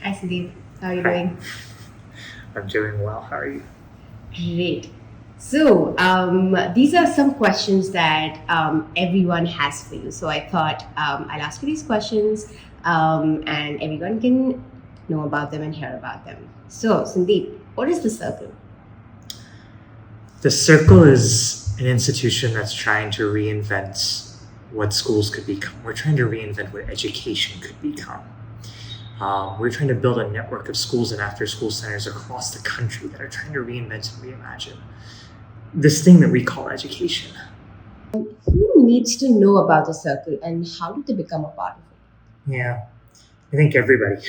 Hi Sandeep, how are you Hi, doing? I'm doing well. How are you? Great. So these are some questions that everyone has for you. So I thought I'll ask you these questions and everyone can know about them and hear about them. So, Sandeep, what is the circle? The Circle is an institution that's trying to reinvent what schools could become. We're trying to reinvent what education could become. We're trying to build a network of schools and after school centers across the country that are trying to reinvent and reimagine this thing that we call education. Who needs to know about the circle and how do they become a part of it? Yeah, I think everybody.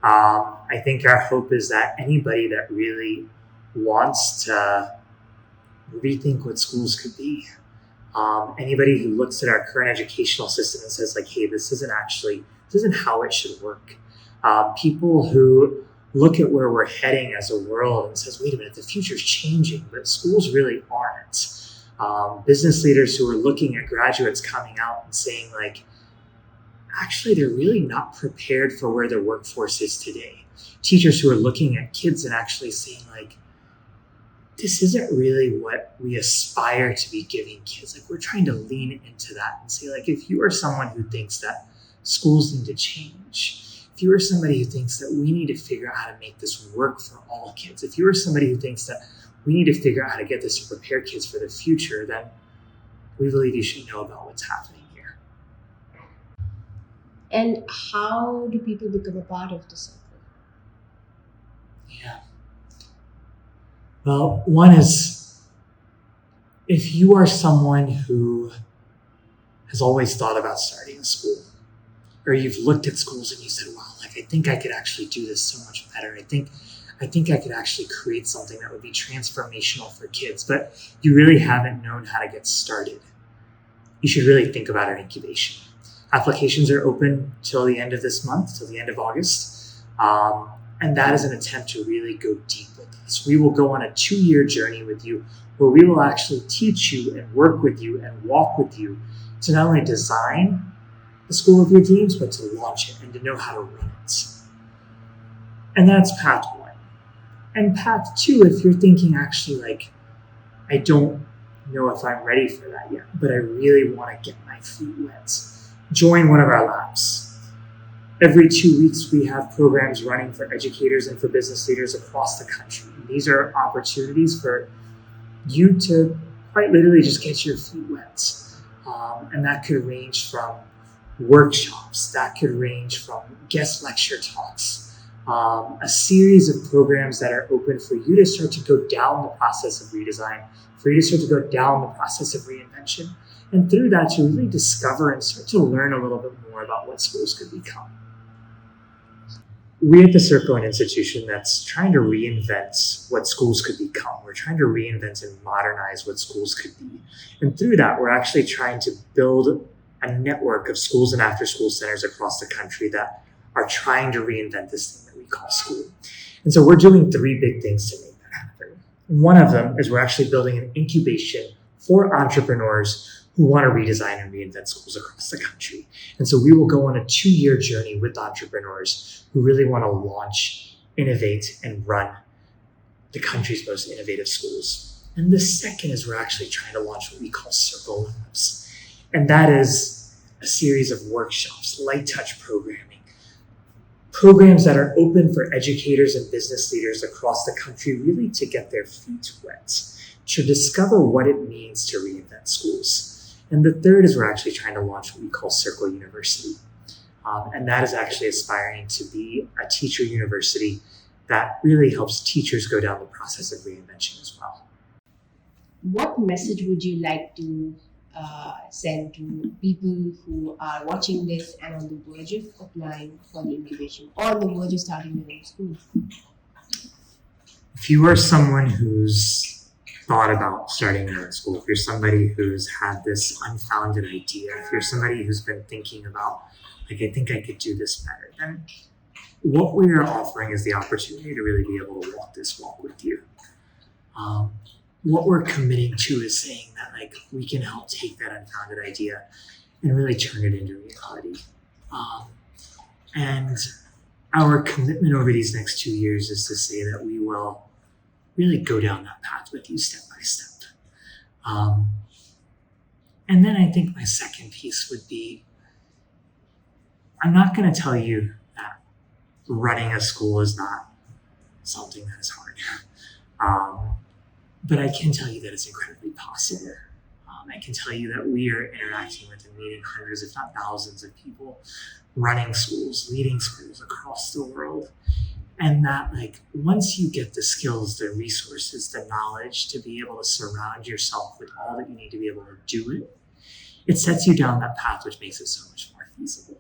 I think our hope is that anybody that really wants to rethink what schools could be. Anybody who looks at our current educational system and says, like, hey, this isn't how it should work. People who look at where we're heading as a world and says, wait a minute, the future's changing, but schools really aren't. Business leaders who are looking at graduates coming out and saying, like, actually, they're really not prepared for where the workforce is today. Teachers who are looking at kids and actually saying, like, this isn't really what we aspire to be giving kids. Like, we're trying to lean into that and say, like, if you are someone who thinks that schools need to change, if you are somebody who thinks that we need to figure out how to make this work for all kids, if you are somebody who thinks that we need to figure out how to get this to prepare kids for the future, then we believe you should know about what's happening here. And how do people become a part of the circle? Yeah. Well, one is if you are someone who has always thought about starting a school, or you've looked at schools and you said, wow, like I think I could actually do this so much better. I think I could actually create something that would be transformational for kids, but you really haven't known how to get started. You should really think about our incubation. Applications are open till the end of this month, till the end of August. And that is an attempt to really go deep with us. We will go on a 2-year journey with you where we will actually teach you and work with you and walk with you to not only design the school of your dreams, but to launch it and to know how to run it. And that's path one. And path two, if you're thinking actually like, I don't know if I'm ready for that yet, but I really want to get my feet wet, join one of our labs. Every 2 weeks, we have programs running for educators and for business leaders across the country. And these are opportunities for you to quite literally just get your feet wet. And that could range from workshops, that could range from guest lecture talks, a series of programs that are open for you to start to go down the process of redesign, for you to start to go down the process of reinvention, and through that to really discover and start to learn a little bit more about what schools could become. We at the Circle, an institution that's trying to reinvent what schools could become. We're trying to reinvent and modernize what schools could be. And through that, we're actually trying to build a network of schools and after school centers across the country that are trying to reinvent this thing that we call school. And so we're doing 3 big things to make that happen. One of them is we're actually building an incubation for entrepreneurs who want to redesign and reinvent schools across the country. And so we will go on a 2-year journey with entrepreneurs who really want to launch, innovate, and run the country's most innovative schools. And the second is we're actually trying to launch what we call CircleU. And that is a series of workshops, light touch programming, programs that are open for educators and business leaders across the country really to get their feet wet, to discover what it means to reinvent schools. And the third is we're actually trying to launch what we call Circle University. And that is actually aspiring to be a teacher university that really helps teachers go down the process of reinvention as well. What message would you like to send to people who are watching this and on the verge of applying for the incubation or on the verge of starting their own school? If you are someone who's thought about starting their own school, if you're somebody who's had this unfounded idea, if you're somebody who's been thinking about, like, I think I could do this better, then what we are offering is the opportunity to really be able to walk this walk with you. What we're committing to is saying that, like, we can help take that unfounded idea and really turn it into reality. And our commitment over these next 2 years is to say that we will really go down that path with you step by step. And then I think my second piece would be, I'm not going to tell you that running a school is not something that is hard. But I can tell you that it's incredibly possible. I can tell you that we are interacting with and meeting hundreds, if not thousands of people, running schools, leading schools across the world. And that, like, once you get the skills, the resources, the knowledge to be able to surround yourself with all that you need to be able to do it, it sets you down that path, which makes it so much more feasible.